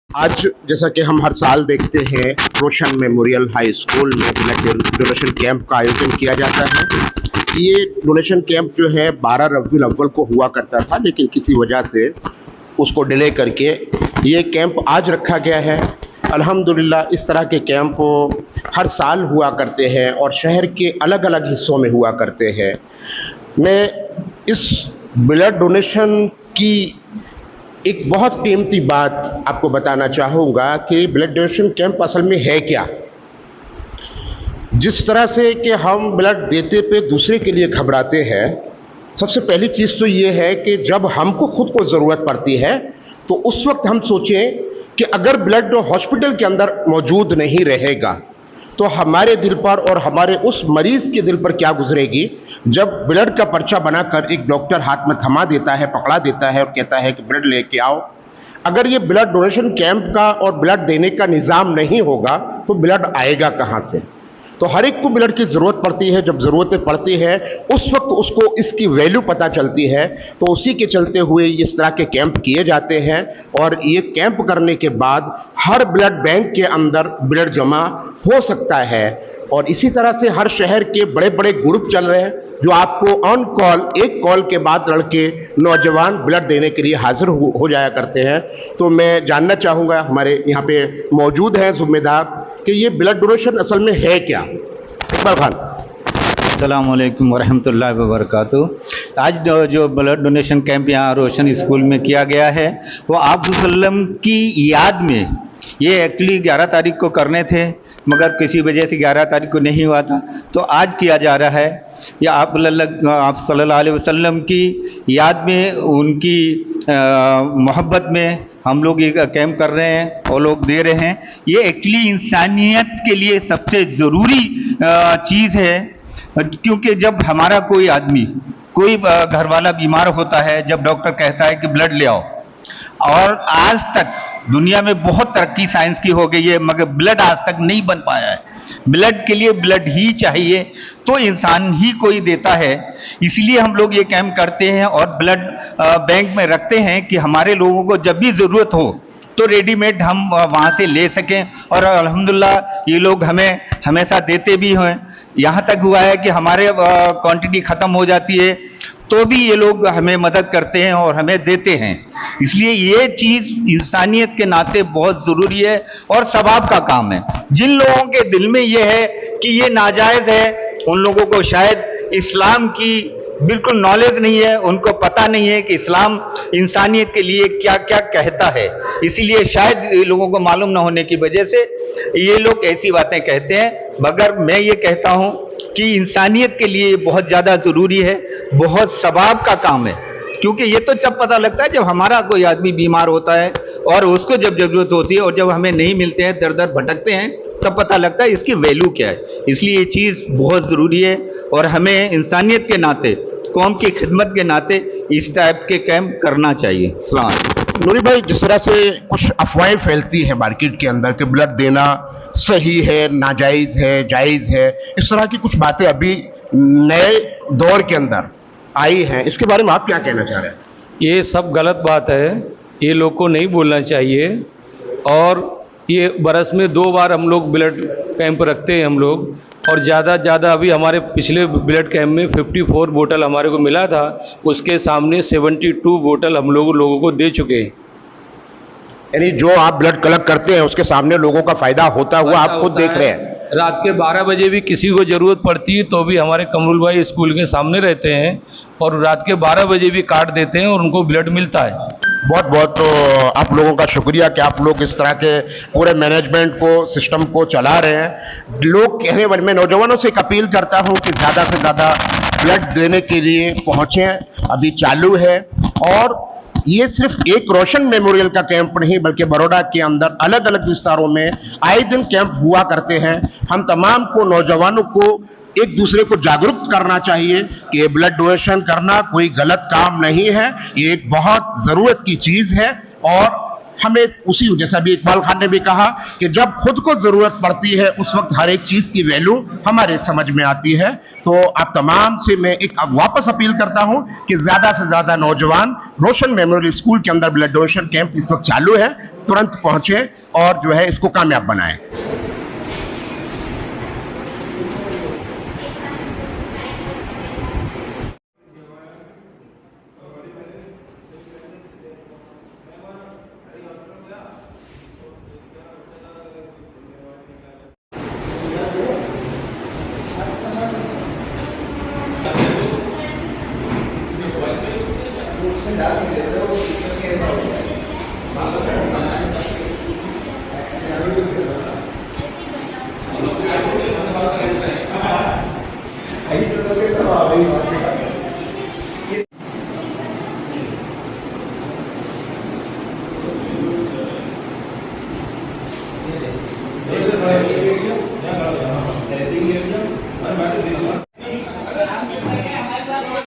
आज जैसा कि हम हर साल देखते हैं, रोशन मेमोरियल हाई स्कूल में ब्लड डोनेशन कैंप का आयोजन किया जाता है। ये डोनेशन कैंप जो है 12 रबीउल अव्वल को हुआ करता था, लेकिन किसी वजह से उसको डिले करके ये कैंप आज रखा गया है। अल्हम्दुलिल्लाह इस तरह के कैंप हर साल हुआ करते हैं और शहर के अलग अलग हिस्सों में हुआ करते हैं। मैं इस ब्लड डोनेशन की एक बहुत कीमती बात आपको बताना चाहूँगा कि ब्लड डोनेशन कैंप असल में है क्या। जिस तरह से कि हम ब्लड देते पे दूसरे के लिए घबराते हैं, सबसे पहली चीज़ तो ये है कि जब हमको खुद को ज़रूरत पड़ती है तो उस वक्त हम सोचें कि अगर ब्लड हॉस्पिटल के अंदर मौजूद नहीं रहेगा तो हमारे दिल पर और हमारे उस मरीज़ के दिल पर क्या गुजरेगी जब ब्लड का पर्चा बनाकर एक डॉक्टर हाथ में थमा देता है, पकड़ा देता है और कहता है कि ब्लड लेके आओ। अगर ये ब्लड डोनेशन कैंप का और ब्लड देने का निज़ाम नहीं होगा तो ब्लड आएगा कहाँ से। तो हर एक को ब्लड की ज़रूरत पड़ती है। जब ज़रूरतें पड़ती है उस वक्त उसको इसकी वैल्यू पता चलती है। तो उसी के चलते हुए इस तरह के कैंप किए जाते हैं और ये कैंप करने के बाद हर ब्लड बैंक के अंदर ब्लड जमा हो सकता है। और इसी तरह से हर शहर के बड़े बड़े ग्रुप चल रहे हैं जो आपको ऑन कॉल, एक कॉल के बाद लड़के नौजवान ब्लड देने के लिए हाजिर हो जाया करते हैं। तो मैं जानना चाहूँगा, हमारे यहाँ पे मौजूद हैं ज़िम्मेदार, कि ये ब्लड डोनेशन असल में है क्या। इकबाल खान। अस्सलाम वालेकुम वरहमतुल्लाहि वबरकातुहू। आज जो ब्लड डोनेशन कैंप यहाँ रोशन स्कूल में किया गया है वो आप वसल्लम की याद में, ये एक्चुअली 11 तारीख को करने थे मगर किसी वजह से 11 तारीख को नहीं हुआ था, तो आज किया जा रहा है। या आप सल्लल्लाहु अलैहि वसल्लम की याद में, उनकी मोहब्बत में हम लोग ये कैंप कर रहे हैं और लोग दे रहे हैं। ये एक्चुअली इंसानियत के लिए सबसे ज़रूरी चीज़ है, क्योंकि जब हमारा कोई आदमी, कोई घर वाला बीमार होता है, जब डॉक्टर कहता है कि ब्लड ले आओ, और आज तक दुनिया में बहुत तरक्की साइंस की हो गई है मगर ब्लड आज तक नहीं बन पाया है। ब्लड के लिए ब्लड ही चाहिए, तो इंसान ही कोई देता है। इसलिए हम लोग ये कैंप करते हैं और ब्लड बैंक में रखते हैं कि हमारे लोगों को जब भी ज़रूरत हो तो रेडीमेड हम वहाँ से ले सकें। और अल्हम्दुलिल्लाह ये लोग हमें हमेशा देते भी हैं। यहाँ तक हुआ है कि हमारे क्वांटिटी ख़त्म हो जाती है तो भी ये लोग हमें मदद करते हैं और हमें देते हैं। इसलिए ये चीज़ इंसानियत के नाते बहुत ज़रूरी है और सवाब का काम है। जिन लोगों के दिल में ये है कि ये नाजायज़ है, उन लोगों को शायद इस्लाम की बिल्कुल नॉलेज नहीं है, उनको पता नहीं है कि इस्लाम इंसानियत के लिए क्या क्या कहता है। इसीलिए शायद ये लोगों को मालूम ना होने की वजह से ये लोग ऐसी बातें कहते हैं। मगर मैं ये कहता हूँ कि इंसानियत के लिए बहुत ज़्यादा ज़रूरी है, बहुत सवाब का काम है। क्योंकि ये तो जब पता लगता है जब हमारा कोई आदमी बीमार होता है और उसको जब ज़रूरत होती है और जब हमें नहीं मिलते हैं, दर दर भटकते हैं, तब पता लगता है इसकी वैल्यू क्या है। इसलिए ये चीज़ बहुत ज़रूरी है और हमें इंसानियत के नाते, कौम की खिदमत के नाते इस टाइप के कैंप करना चाहिए। सलाम। नूरी भाई, जिस तरह से कुछ अफवाहें फैलती हैं मार्केट के अंदर कि ब्लड देना सही है, नाजायज़ है, जायज़ है, इस तरह की कुछ बातें अभी नए दौर के अंदर आई हैं, इसके बारे में आप क्या कहना चाह रहे हैं? ये सब गलत बात है, ये लोग को नहीं बोलना चाहिए। और ये बरस में 2 बार हम लोग ब्लड कैंप रखते हैं हम लोग, और ज़्यादा अभी हमारे पिछले ब्लड कैंप में 54 बोतल हमारे को मिला था, उसके सामने 72 बोतल हम लोगों को दे चुके हैं। यानी जो आप ब्लड कलेक्ट करते हैं उसके सामने लोगों का फायदा होता हुआ आप खुद देख रहे हैं। रात के 12 बजे भी किसी को ज़रूरत पड़ती है तो भी हमारे कमरुल भाई स्कूल के सामने रहते हैं और रात के 12 बजे भी कार्ड देते हैं और उनको ब्लड मिलता है। बहुत बहुत तो आप लोगों का शुक्रिया कि आप लोग इस तरह के पूरे मैनेजमेंट को, सिस्टम को चला रहे हैं। लोग कहने वाले, मैं नौजवानों से एक अपील करता हूं कि ज़्यादा से ज़्यादा ब्लड देने के लिए पहुँचें। अभी चालू है और ये सिर्फ एक रोशन मेमोरियल का कैंप नहीं बल्कि बड़ौदा के अंदर अलग अलग विस्तारों में आए दिन कैंप हुआ करते हैं। हम तमाम को, नौजवानों को एक दूसरे को जागरूक करना चाहिए कि ब्लड डोनेशन करना कोई गलत काम नहीं है, ये एक बहुत ज़रूरत की चीज़ है। और हमें उसी, जैसा भी इकबाल खान ने भी कहा कि जब खुद को ज़रूरत पड़ती है उस वक्त हर एक चीज़ की वैल्यू हमारे समझ में आती है। तो आप तमाम से मैं एक वापस अपील करता हूं कि ज़्यादा से ज़्यादा नौजवान रोशन मेमोरियल स्कूल के अंदर ब्लड डोनेशन कैंप इस वक्त चालू है, तुरंत पहुंचे और जो है इसको कामयाब बनाएं। डाल